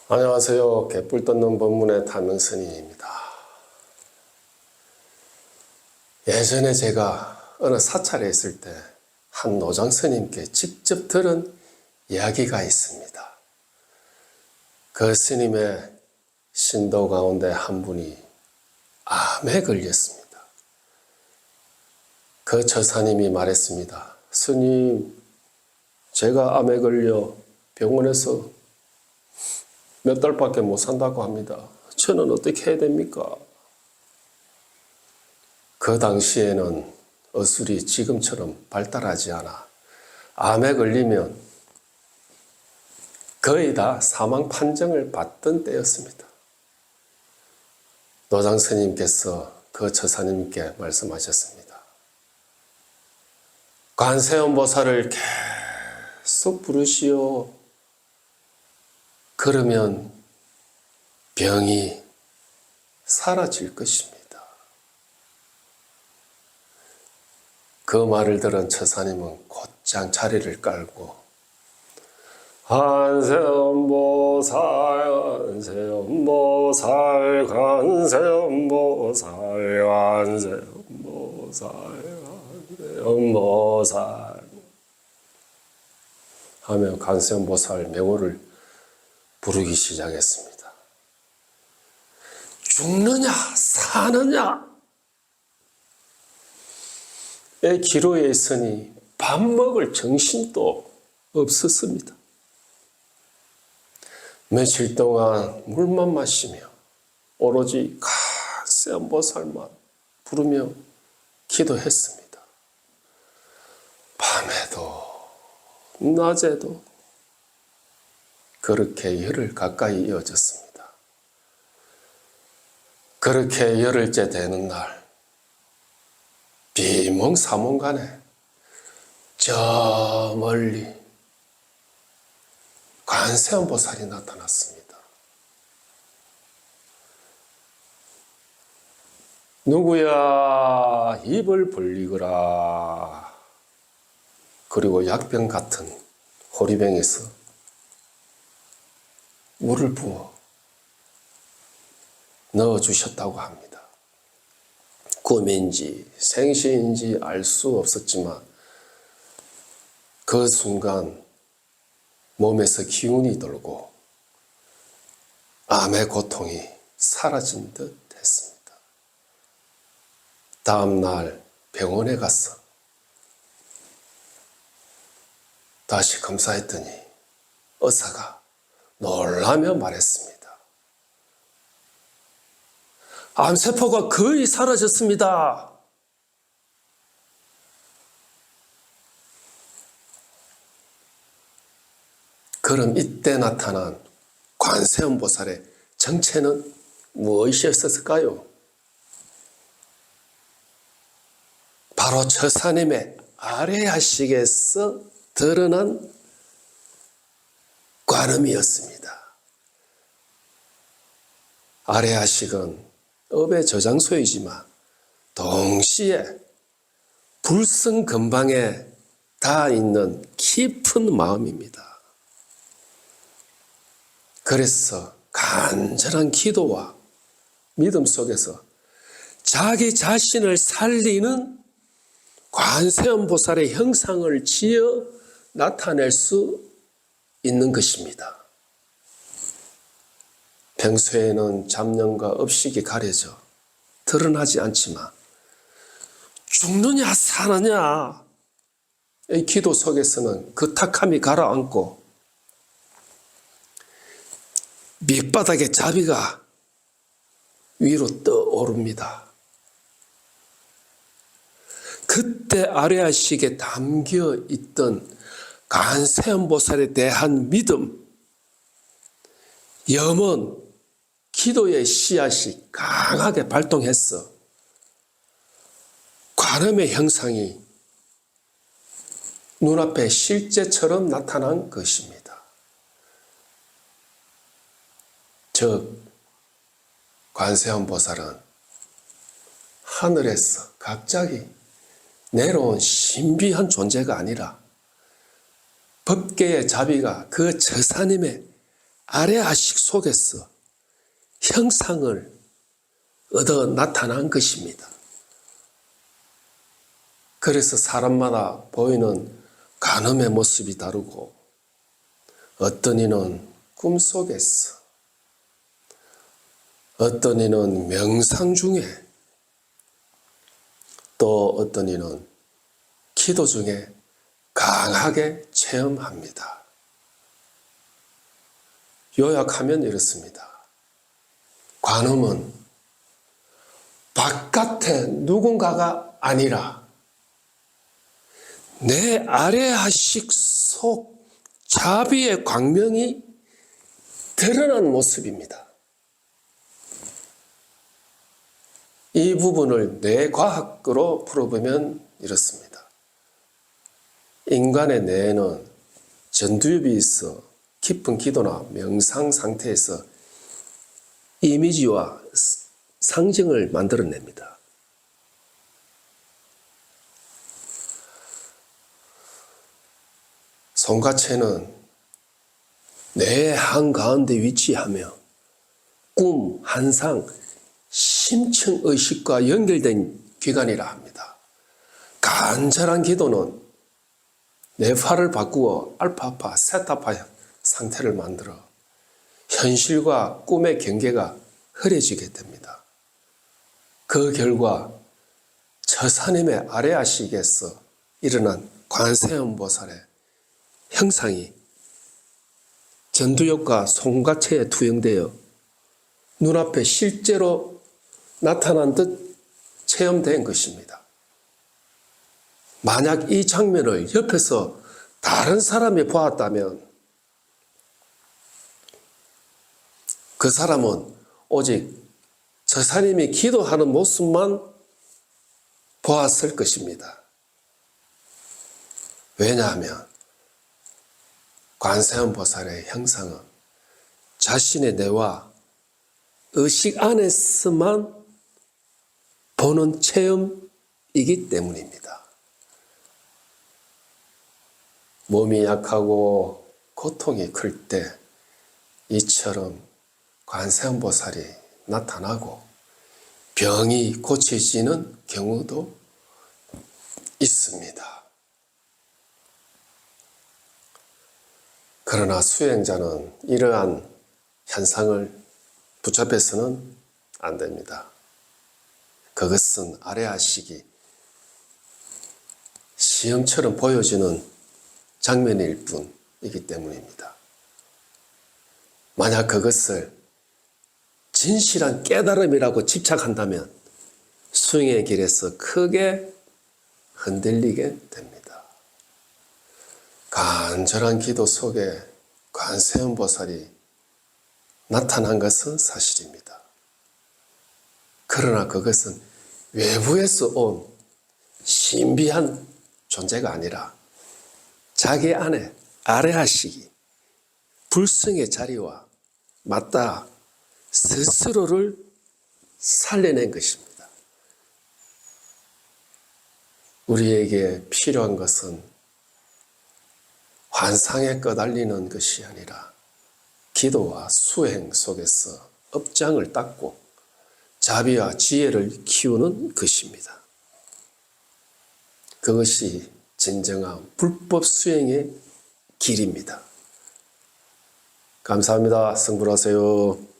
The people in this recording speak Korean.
안녕하세요. 개뿔 떴는 법문의 단능스님입니다. 예전에 제가 어느 사찰에 있을 때 한 노장 스님께 직접 들은 이야기가 있습니다. 그 스님의 신도 가운데 한 분이 암에 걸렸습니다. 그 처사님이 말했습니다. 스님, 제가 암에 걸려 병원에서 몇 달밖에 못 산다고 합니다. 저는 어떻게 해야 됩니까? 그 당시에는 의술이 지금처럼 발달하지 않아 암에 걸리면 거의 다 사망 판정을 받던 때였습니다. 노장 스님께서 그 처사님께 말씀하셨습니다. 관세음보살을 계속 부르시오. 그러면 병이 사라질 것입니다. 그 말을 들은 처사님은 곧장 자리를 깔고 관세음보살, 관세음보살, 관세음보살, 관세음보살, 관세음보살 하며 관세음보살 명호를 부르기 시작했습니다. 죽느냐 사느냐 의 기로에 있으니 밥 먹을 정신도 없었습니다. 며칠 동안 물만 마시며 오로지 관세음보살만 부르며 기도했습니다. 밤에도 낮에도 그렇게 열흘 가까이 이어졌습니다. 그렇게 열흘째 되는 날 비몽사몽간에 저 멀리 관세음보살이 나타났습니다. 누구야 입을 벌리거라. 그리고 약병 같은 호리병에서 물을 부어 넣어주셨다고 합니다. 꿈인지 생시인지 알 수 없었지만 그 순간 몸에서 기운이 돌고 암의 고통이 사라진 듯 했습니다. 다음 날 병원에 가서 다시 검사했더니 의사가 놀라며 말했습니다. 암세포가 거의 사라졌습니다. 그럼 이때 나타난 관세음보살의 정체는 무엇이었을까요? 바로 처사님의 아래하식에서 드러난 관음이었습니다. 아래하식은 업의 저장소이지만 동시에 불성 근방에 닿아 있는 깊은 마음입니다. 그래서 간절한 기도와 믿음 속에서 자기 자신을 살리는 관세음보살의 형상을 지어 나타낼 수 있는 것입니다. 평소에는 잡념과 업식이 가려져 드러나지 않지만 죽느냐 사느냐 이 기도 속에서는 그 탁함이 가라앉고 밑바닥에 자비가 위로 떠오릅니다. 그때 아래아식에 담겨 있던 관세음보살에 대한 믿음, 염원, 기도의 씨앗이 강하게 발동해서 관음의 형상이 눈앞에 실제처럼 나타난 것입니다. 즉 관세음보살은 하늘에서 갑자기 내려온 신비한 존재가 아니라 법계의 자비가 그 처사님의 아래아식 속에서 형상을 얻어 나타난 것입니다. 그래서 사람마다 보이는 간음의 모습이 다르고, 어떤 이는 꿈속에서, 어떤 이는 명상 중에, 또 어떤 이는 기도 중에 강하게 체험합니다. 요약하면 이렇습니다. 관음은 바깥에 누군가가 아니라 내 아래아식 속 자비의 광명이 드러난 모습입니다. 이 부분을 뇌과학으로 풀어보면 이렇습니다. 인간의 뇌는 전두엽이 있어 깊은 기도나 명상 상태에서 이미지와 상징을 만들어냅니다. 송가체는 뇌 한가운데 위치하며 꿈, 환상, 심층의식과 연결된 기관이라 합니다. 간절한 기도는 뇌파를 바꾸어 알파파, 세타파 상태를 만들어 현실과 꿈의 경계가 흐려지게 됩니다. 그 결과 처사님의 아래아식에서 일어난 관세음보살의 형상이 전두엽과 송가체에 투영되어 눈앞에 실제로 나타난 듯 체험된 것입니다. 만약 이 장면을 옆에서 다른 사람이 보았다면 그 사람은 오직 저사님이 기도하는 모습만 보았을 것입니다. 왜냐하면 관세음보살의 형상은 자신의 뇌와 의식 안에서만 보는 체험이기 때문입니다. 몸이 약하고 고통이 클 때 이처럼 관세음보살이 나타나고 병이 고쳐지는 경우도 있습니다. 그러나 수행자는 이러한 현상을 붙잡혀서는 안 됩니다. 그것은 아래아식이 시험처럼 보여지는 장면일 뿐이기 때문입니다. 만약 그것을 진실한 깨달음이라고 집착한다면 수행의 길에서 크게 흔들리게 됩니다. 간절한 기도 속에 관세음보살이 나타난 것은 사실입니다. 그러나 그것은 외부에서 온 신비한 존재가 아니라 자기 안에 아래아식이 불성의 자리와 맞닿아 스스로를 살려낸 것입니다. 우리에게 필요한 것은 환상에 끄달리는 것이 아니라 기도와 수행 속에서 업장을 닦고 자비와 지혜를 키우는 것입니다. 그것이 진정한 불법 수행의 길입니다. 감사합니다. 성불하세요.